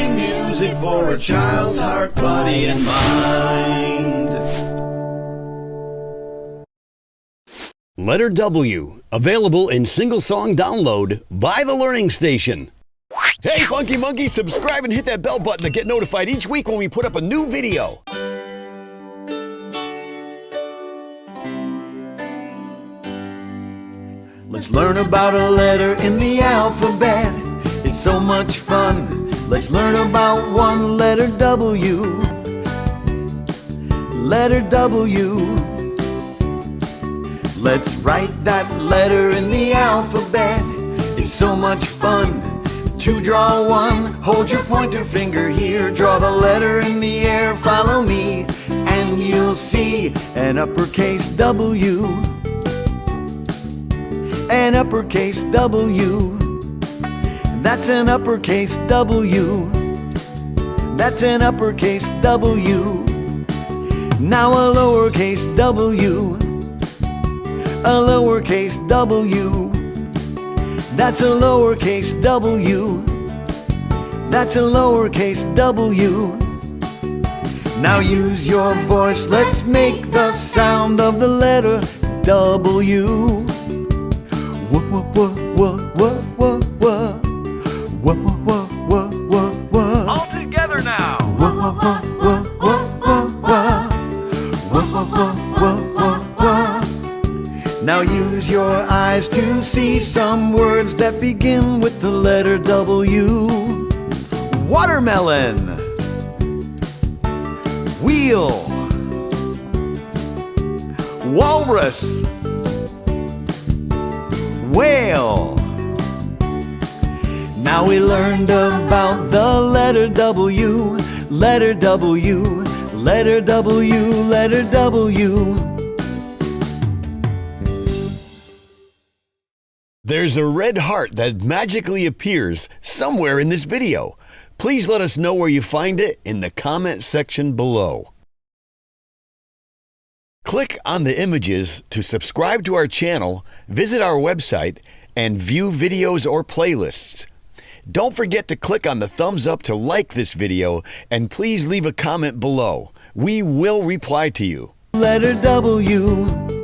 funky music for a child's heart, body, and mind. Letter W, available in single song download by The Learning Station. Hey Funky Monkey, subscribe and hit that bell button to get notified each week when we put up a new video. Let's learn about a letter in the alphabet. It's so much fun. Let's learn about one letter W. Letter W. Let's write that letter in the alphabet. It's so much fun to draw one. Hold your pointer finger here. Draw the letter in the air. Follow me and you'll see an uppercase W. An uppercase W. That's an uppercase W. That's an uppercase W. Now a lowercase w. A lowercase w. That's a lowercase w. That's a lowercase w. Now use your voice, let's make the sound of the letter W. Wah, wah, wah, wah, wah, wah, wah. Wah, wah, wah, wah, wah, wah. All together now. Wah, wah, wah, wah, wah, wah, wah. Wah, wah, wah, wah, wah, wah. Now use your eyes to see some words that begin with the letter W. Watermelon. Wheel. Walrus. Whale. Now we learned about the letter W. Letter W. Letter W. Letter W. There's a red heart that magically appears somewhere in this video. Please let us know where you find it in the comment section below. Click on the images to subscribe to our channel, visit our website, and view videos or playlists. Don't forget to click on the thumbs up to like this video, and please leave a comment below. We will reply to you. Letter W.